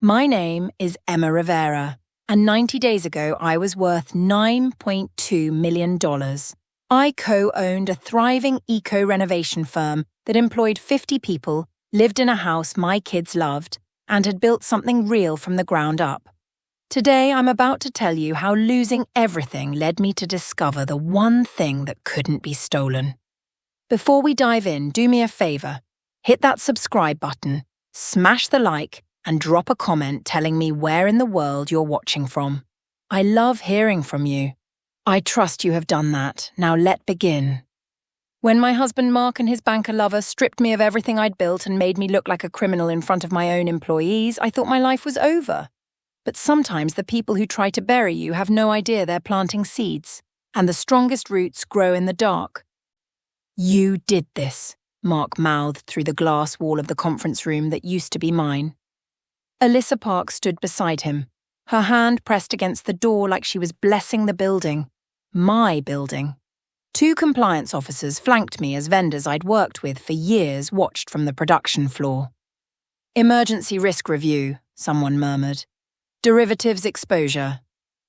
My name is Emma Rivera, and 90 days ago I was worth $9.2 million. I co-owned a thriving eco-renovation firm that employed 50 people, lived in a house my kids loved, and had built something real from the ground up. Today I'm about to tell you how losing everything led me to discover the one thing that couldn't be stolen. Before we dive in, do me a favor. Hit that subscribe button, smash the like, and drop a comment telling me where in the world you're watching from. I love hearing from you. I trust you have done that. Now let's begin. When my husband Mark and his banker lover stripped me of everything I'd built and made me look like a criminal in front of my own employees, I thought my life was over. But sometimes the people who try to bury you have no idea they're planting seeds, and the strongest roots grow in the dark. You did this, Mark mouthed through the glass wall of the conference room that used to be mine. Alyssa Park stood beside him, her hand pressed against the door like she was blessing the building. My building. 2 compliance officers flanked me as vendors I'd worked with for years watched from the production floor. Emergency risk review, someone murmured. Derivatives exposure.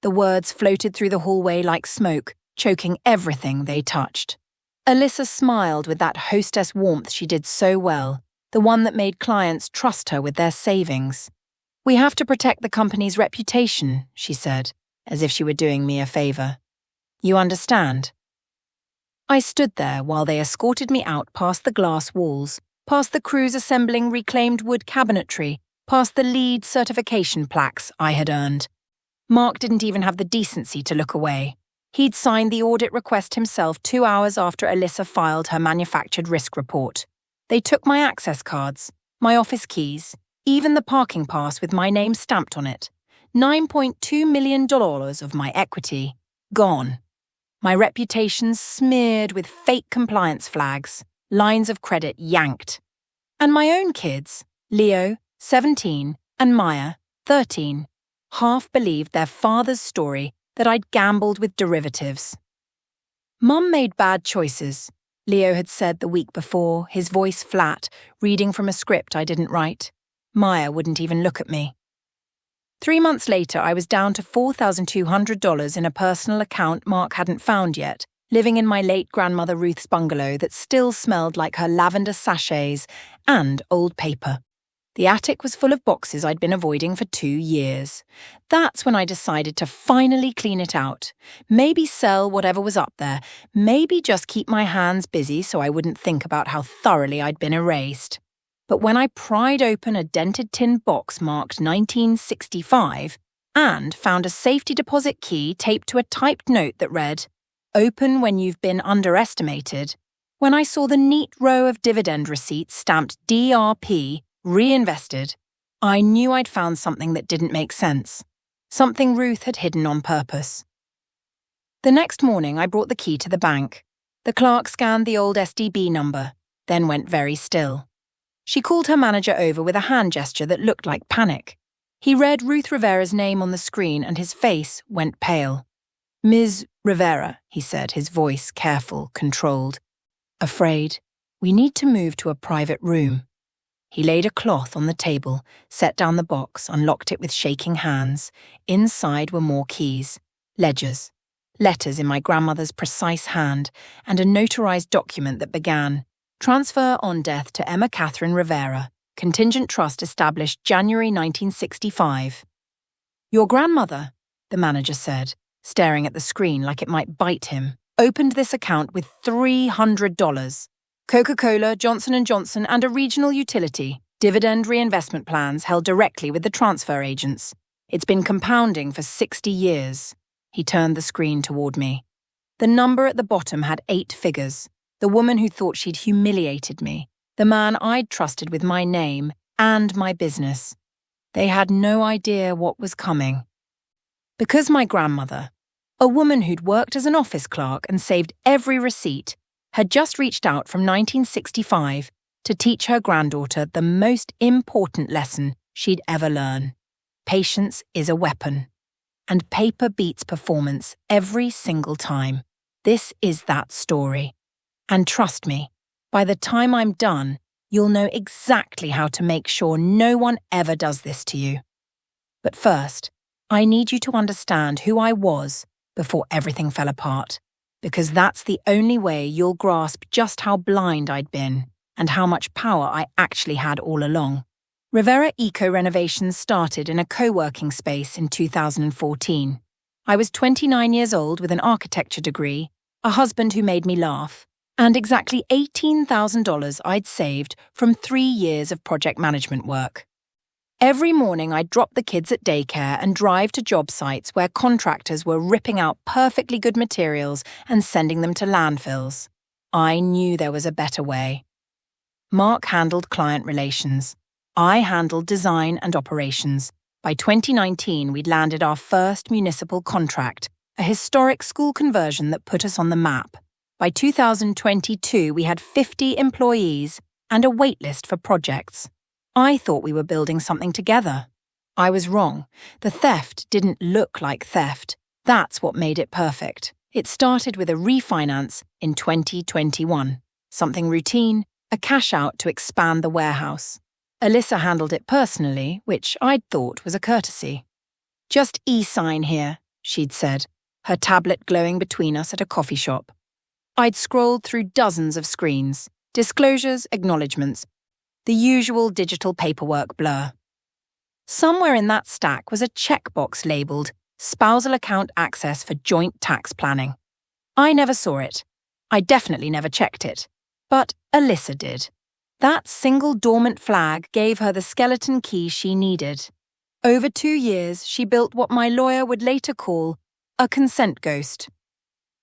The words floated through the hallway like smoke, choking everything they touched. Alyssa smiled with that hostess warmth she did so well, the one that made clients trust her with their savings. We have to protect the company's reputation, she said, as if she were doing me a favor. You understand? I stood there while they escorted me out past the glass walls, past the crews assembling reclaimed wood cabinetry, past the LEED certification plaques I had earned. Mark didn't even have the decency to look away. He'd signed the audit request himself 2 hours after Alyssa filed her manufactured risk report. They took my access cards, my office keys, even the parking pass with my name stamped on it. $9.2 million of my equity, gone. My reputation smeared with fake compliance flags, lines of credit yanked. And my own kids, Leo, 17, and Maya, 13, half believed their father's story that I'd gambled with derivatives. Mum made bad choices, Leo had said the week before, his voice flat, reading from a script I didn't write. Maya wouldn't even look at me. 3 months later, I was down to $4,200 in a personal account Mark hadn't found yet, living in my late grandmother Ruth's bungalow that still smelled like her lavender sachets and old paper. The attic was full of boxes I'd been avoiding for 2 years. That's when I decided to finally clean it out. Maybe sell whatever was up there, maybe just keep my hands busy so I wouldn't think about how thoroughly I'd been erased. But when I pried open a dented tin box marked 1965 and found a safety deposit key taped to a typed note that read, "Open when you've been underestimated," when I saw the neat row of dividend receipts stamped DRP, reinvested, I knew I'd found something that didn't make sense, something Ruth had hidden on purpose. The next morning I brought the key to the bank. The clerk scanned the old SDB number, then went very still. She called her manager over with a hand gesture that looked like panic. He read Ruth Rivera's name on the screen and his face went pale. "Ms. Rivera," he said, his voice careful, controlled. "Afraid, we need to move to a private room." He laid a cloth on the table, set down the box, unlocked it with shaking hands. Inside were more keys, ledgers, letters in my grandmother's precise hand, and a notarized document that began, "Transfer on death to Emma Catherine Rivera, contingent trust established January 1965. Your grandmother," the manager said, staring at the screen like it might bite him, "opened this account with $300. Coca-Cola, Johnson & Johnson, and a regional utility, dividend reinvestment plans held directly with the transfer agents. It's been compounding for 60 years. He turned the screen toward me. The number at the bottom had 8 figures. The woman who thought she'd humiliated me, the man I'd trusted with my name and my business. They had no idea what was coming. Because my grandmother, a woman who'd worked as an office clerk and saved every receipt, had just reached out from 1965 to teach her granddaughter the most important lesson she'd ever learn. Patience is a weapon. And paper beats performance every single time. This is that story. And trust me, by the time I'm done, you'll know exactly how to make sure no one ever does this to you. But first, I need you to understand who I was before everything fell apart, because that's the only way you'll grasp just how blind I'd been and how much power I actually had all along. Rivera Eco Renovations started in a co-working space in 2014. I was 29 years old with an architecture degree, a husband who made me laugh, and exactly $18,000 I'd saved from 3 years of project management work. Every morning I'd drop the kids at daycare and drive to job sites where contractors were ripping out perfectly good materials and sending them to landfills. I knew there was a better way. Mark handled client relations. I handled design and operations. By 2019, we'd landed our first municipal contract, a historic school conversion that put us on the map. By 2022, we had 50 employees and a waitlist for projects. I thought we were building something together. I was wrong. The theft didn't look like theft. That's what made it perfect. It started with a refinance in 2021. Something routine, a cash out to expand the warehouse. Alyssa handled it personally, which I'd thought was a courtesy. "Just e-sign here," she'd said, her tablet glowing between us at a coffee shop. I'd scrolled through dozens of screens, disclosures, acknowledgements, the usual digital paperwork blur. Somewhere in that stack was a checkbox labelled Spousal Account Access for Joint Tax Planning. I never saw it. I definitely never checked it. But Alyssa did. That single dormant flag gave her the skeleton key she needed. Over 2 years, she built what my lawyer would later call a consent ghost.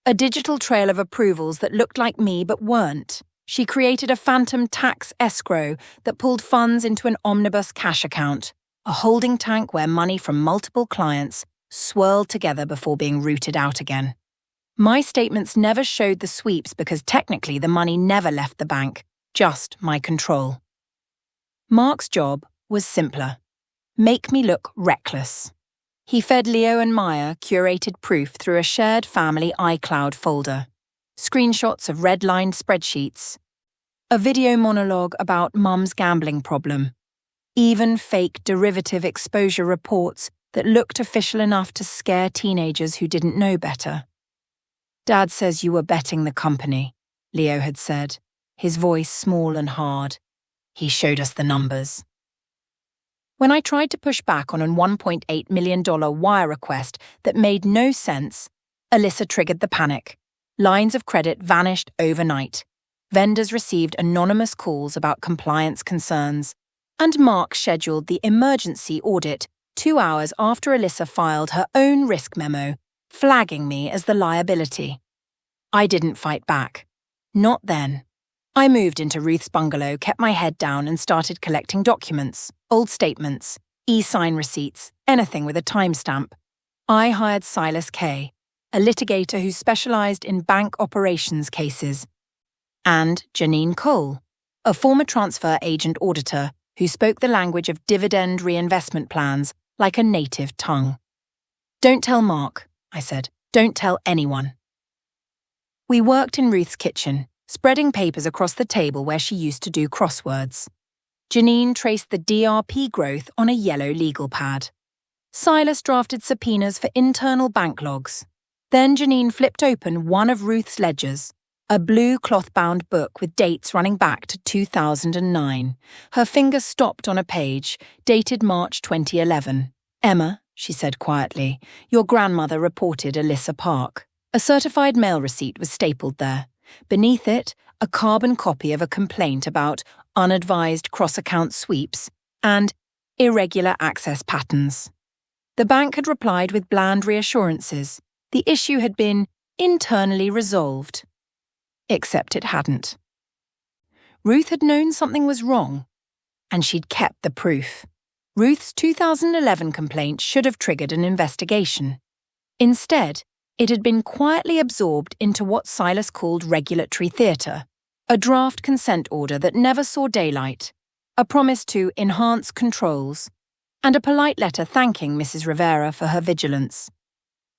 A digital trail of approvals that looked like me but weren't. She created a phantom tax escrow that pulled funds into an omnibus cash account, a holding tank where money from multiple clients swirled together before being routed out again. My statements never showed the sweeps because technically the money never left the bank, just my control. Mark's job was simpler. Make me look reckless. He fed Leo and Maya curated proof through a shared family iCloud folder. Screenshots of red-lined spreadsheets, a video monologue about Mum's gambling problem, even fake derivative exposure reports that looked official enough to scare teenagers who didn't know better. "Dad says you were betting the company," Leo had said, his voice small and hard. He showed us the numbers. When I tried to push back on a $1.8 million wire request that made no sense, Alyssa triggered the panic. Lines of credit vanished overnight. Vendors received anonymous calls about compliance concerns. And Mark scheduled the emergency audit 2 hours after Alyssa filed her own risk memo, flagging me as the liability. I didn't fight back. Not then. I moved into Ruth's bungalow, kept my head down and started collecting documents, old statements, e-sign receipts, anything with a timestamp. I hired Silas Kay, a litigator who specialized in bank operations cases, and Janine Cole, a former transfer agent auditor who spoke the language of dividend reinvestment plans like a native tongue. "Don't tell Mark," I said. "Don't tell anyone." We worked in Ruth's kitchen, spreading papers across the table where she used to do crosswords. Janine traced the DRP growth on a yellow legal pad. Silas drafted subpoenas for internal bank logs. Then Janine flipped open one of Ruth's ledgers, a blue cloth-bound book with dates running back to 2009. Her finger stopped on a page, dated March 2011. "Emma," she said quietly, "your grandmother reported Alyssa Park." A certified mail receipt was stapled there. Beneath it, a carbon copy of a complaint about unadvised cross-account sweeps and irregular access patterns. The bank had replied with bland reassurances. The issue had been internally resolved. Except it hadn't. Ruth had known something was wrong, and she'd kept the proof. Ruth's 2011 complaint should have triggered an investigation. Instead, it had been quietly absorbed into what Silas called regulatory theatre, a draft consent order that never saw daylight, a promise to enhance controls, and a polite letter thanking Mrs. Rivera for her vigilance.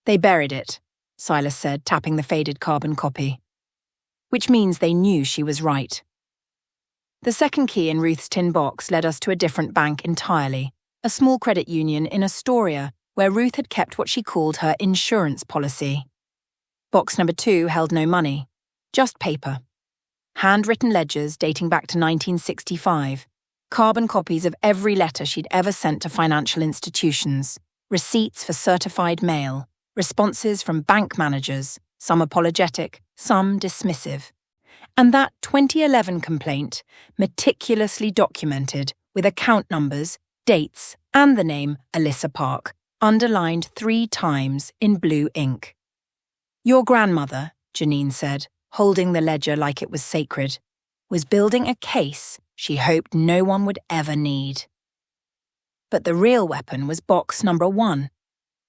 "They buried it," Silas said, tapping the faded carbon copy. Which means they knew she was right. The second key in Ruth's tin box led us to a different bank entirely, a small credit union in Astoria, where Ruth had kept what she called her insurance policy. Box number 2 held no money, just paper. Handwritten ledgers dating back to 1965, carbon copies of every letter she'd ever sent to financial institutions, receipts for certified mail, responses from bank managers, some apologetic, some dismissive. And that 2011 complaint, meticulously documented with account numbers, dates, and the name Alyssa Park, underlined 3 times in blue ink. Your grandmother, Janine said, holding the ledger like it was sacred, was building a case she hoped no one would ever need. But the real weapon was box number 1.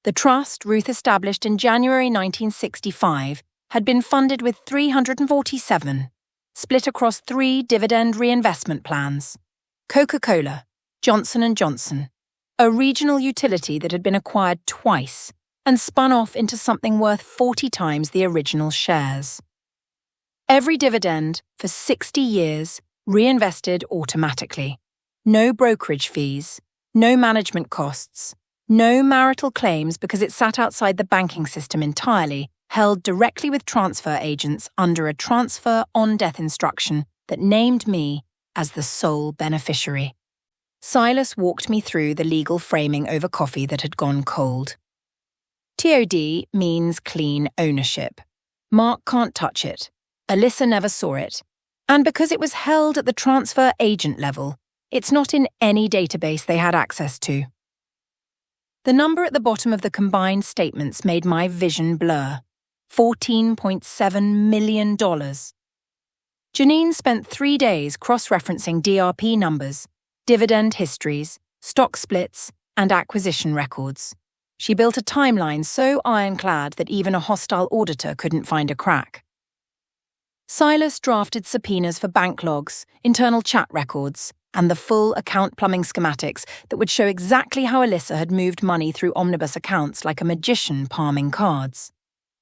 The trust Ruth established in January 1965 had been funded with $347, split across 3 dividend reinvestment plans. Coca-Cola, Johnson & Johnson, a regional utility that had been acquired twice and spun off into something worth 40 times the original shares. Every dividend, for 60 years, reinvested automatically. No brokerage fees, no management costs, no marital claims because it sat outside the banking system entirely, held directly with transfer agents under a transfer on-death instruction that named me as the sole beneficiary. Silas walked me through the legal framing over coffee that had gone cold. TOD means clean ownership. Mark can't touch it. Alyssa never saw it. And because it was held at the transfer agent level, it's not in any database they had access to. The number at the bottom of the combined statements made my vision blur. $14.7 million. Janine spent 3 days cross-referencing DRP numbers, dividend histories, stock splits, and acquisition records. She built a timeline so ironclad that even a hostile auditor couldn't find a crack. Silas drafted subpoenas for bank logs, internal chat records, and the full account plumbing schematics that would show exactly how Alyssa had moved money through omnibus accounts like a magician palming cards.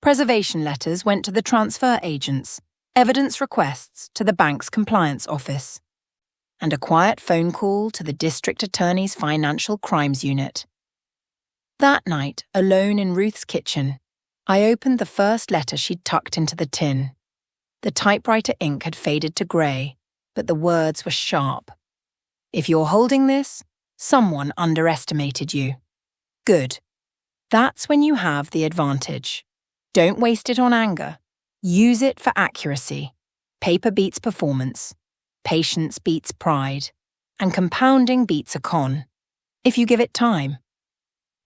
Preservation letters went to the transfer agents, evidence requests to the bank's compliance office, and a quiet phone call to the district attorney's financial crimes unit. That night, alone in Ruth's kitchen, I opened the first letter she'd tucked into the tin. The typewriter ink had faded to grey, but the words were sharp. If you're holding this, someone underestimated you. Good. That's when you have the advantage. Don't waste it on anger. Use it for accuracy. Paper beats performance. Patience beats pride. And compounding beats a con. If you give it time.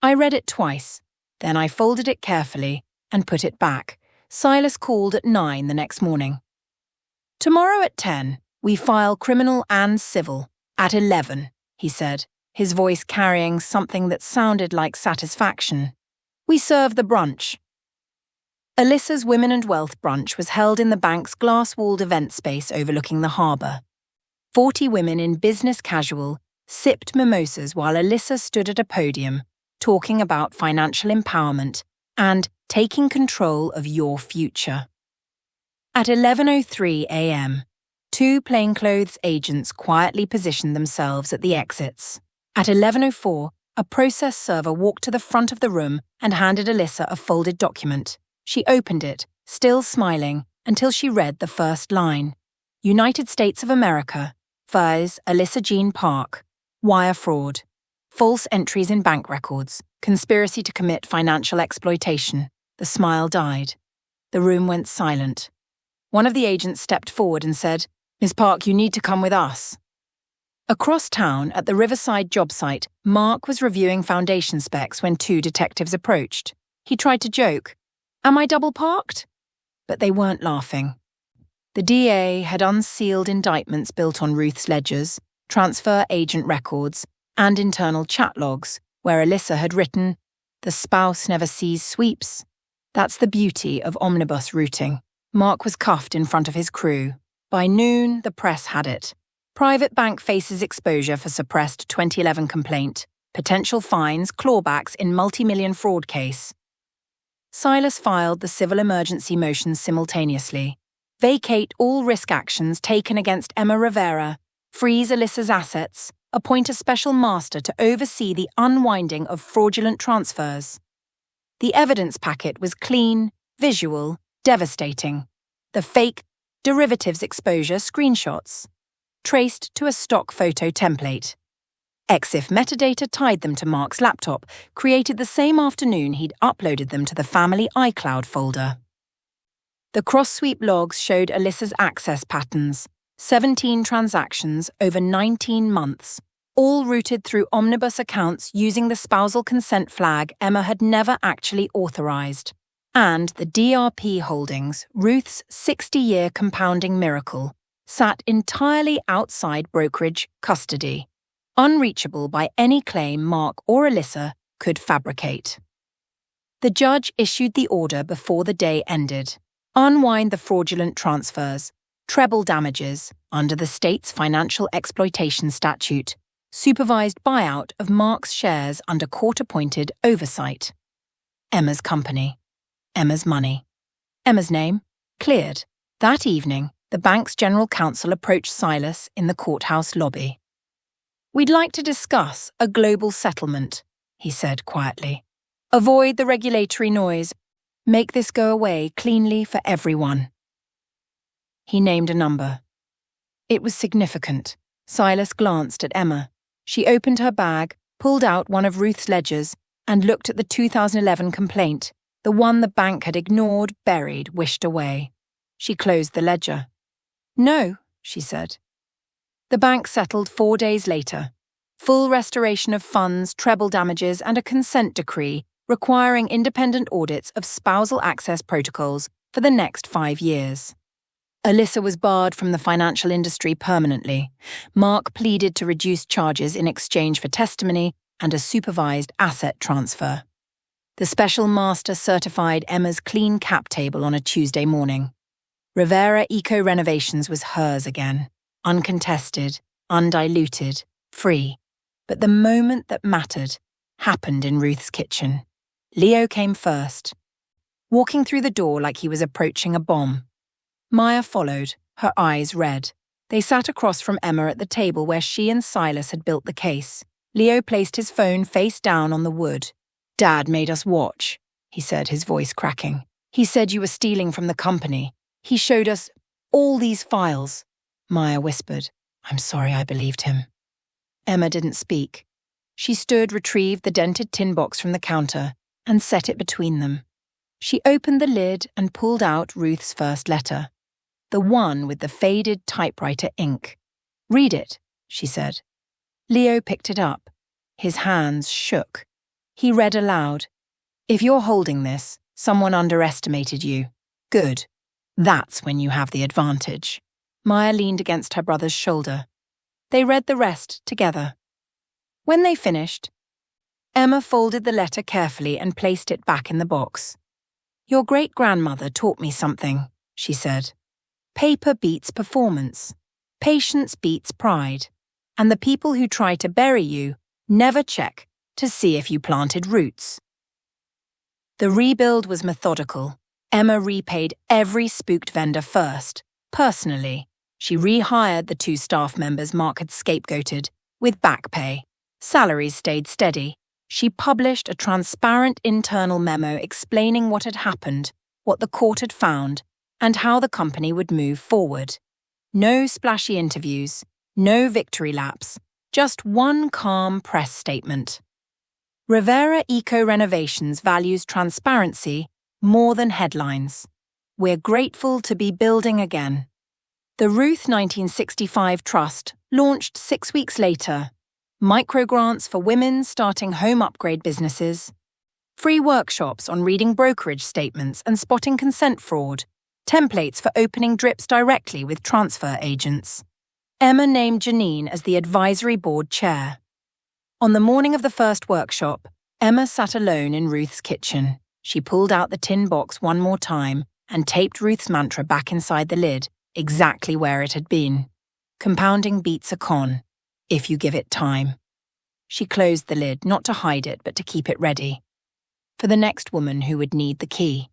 I read it twice. Then I folded it carefully and put it back. Silas called at 9 the next morning. Tomorrow at 10, we file criminal and civil. At 11, he said, his voice carrying something that sounded like satisfaction. We serve the brunch. Alyssa's Women and Wealth brunch was held in the bank's glass-walled event space overlooking the harbour. 40 women in business casual sipped mimosas while Alyssa stood at a podium, talking about financial empowerment and taking control of your future. At 11:03 a.m., 2 plainclothes agents quietly positioned themselves at the exits. At 11:04, a process server walked to the front of the room and handed Alyssa a folded document. She opened it, still smiling, until she read the first line. United States of America, Vice Alyssa Jean Park, wire fraud, false entries in bank records, conspiracy to commit financial exploitation. The smile died. The room went silent. One of the agents stepped forward and said, Ms. Park, you need to come with us. Across town, at the Riverside job site, Mark was reviewing foundation specs when 2 detectives approached. He tried to joke, Am I double parked? But they weren't laughing. The DA had unsealed indictments built on Ruth's ledgers, transfer agent records, and internal chat logs, where Alyssa had written, The spouse never sees sweeps. That's the beauty of omnibus routing. Mark was cuffed in front of his crew. By noon, the press had it. Private bank faces exposure for suppressed 2011 complaint. Potential fines, clawbacks in multi-million fraud case. Silas filed the civil emergency motions simultaneously. Vacate all risk actions taken against Emma Rivera, freeze Alyssa's assets, appoint a special master to oversee the unwinding of fraudulent transfers. The evidence packet was clean, visual, devastating. The fake derivatives exposure screenshots, traced to a stock photo template. EXIF metadata tied them to Mark's laptop, created the same afternoon he'd uploaded them to the family iCloud folder. The cross-sweep logs showed Alyssa's access patterns, 17 transactions over 19 months, all routed through omnibus accounts using the spousal consent flag Emma had never actually authorized, and the DRP holdings, Ruth's 60-year compounding miracle, sat entirely outside brokerage custody, unreachable by any claim Mark or Alyssa could fabricate. The judge issued the order before the day ended. Unwind the fraudulent transfers, treble damages under the state's financial exploitation statute, supervised buyout of Mark's shares under court-appointed oversight. Emma's company. Emma's money. Emma's name? Cleared. That evening, the bank's general counsel approached Silas in the courthouse lobby. "We'd like to discuss a global settlement," he said quietly. "Avoid the regulatory noise. Make this go away cleanly for everyone." He named a number. It was significant. Silas glanced at Emma. She opened her bag, pulled out one of Ruth's ledgers, and looked at the 2011 complaint, the one the bank had ignored, buried, wished away. She closed the ledger. "No," she said. The bank settled 4 days later. Full restoration of funds, treble damages, and a consent decree requiring independent audits of spousal access protocols for the next 5 years. Alyssa was barred from the financial industry permanently. Mark pleaded to reduce charges in exchange for testimony and a supervised asset transfer. The special master certified Emma's clean cap table on a Tuesday morning. Rivera Eco Renovations was hers again, uncontested, undiluted, free. But the moment that mattered happened in Ruth's kitchen. Leo came first, walking through the door like he was approaching a bomb. Maya followed, her eyes red. They sat across from Emma at the table where she and Silas had built the case. Leo placed his phone face down on the wood. "Dad made us watch," he said, his voice cracking. "He said you were stealing from the company. He showed us all these files." Maya whispered, "I'm sorry I believed him." Emma didn't speak. She stood, retrieved the dented tin box from the counter, and set it between them. She opened the lid and pulled out Ruth's first letter, the one with the faded typewriter ink. "Read it," she said. Leo picked it up. His hands shook. He read aloud. "If you're holding this, someone underestimated you. Good. That's when you have the advantage." Maya leaned against her brother's shoulder. They read the rest together. When they finished, Emma folded the letter carefully and placed it back in the box. "Your great-grandmother taught me something," she said. "Paper beats performance. Patience beats pride. And the people who try to bury you never check to see if you planted roots." The rebuild was methodical. Emma repaid every spooked vendor first, personally. She rehired the 2 staff members Mark had scapegoated, with back pay. Salaries stayed steady. She published a transparent internal memo explaining what had happened, what the court had found, and how the company would move forward. No splashy interviews, no victory laps, just one calm press statement. Rivera Eco Renovations values transparency more than headlines. We're grateful to be building again. The Ruth 1965 Trust launched 6 weeks later. Microgrants for women starting home upgrade businesses, free workshops on reading brokerage statements and spotting consent fraud, templates for opening drips directly with transfer agents. Emma named Janine as the advisory board chair. On the morning of the first workshop, Emma sat alone in Ruth's kitchen. She pulled out the tin box one more time and taped Ruth's mantra back inside the lid, exactly where it had been. Compounding beats a con, if you give it time. She closed the lid, not to hide it, but to keep it ready. For the next woman who would need the key.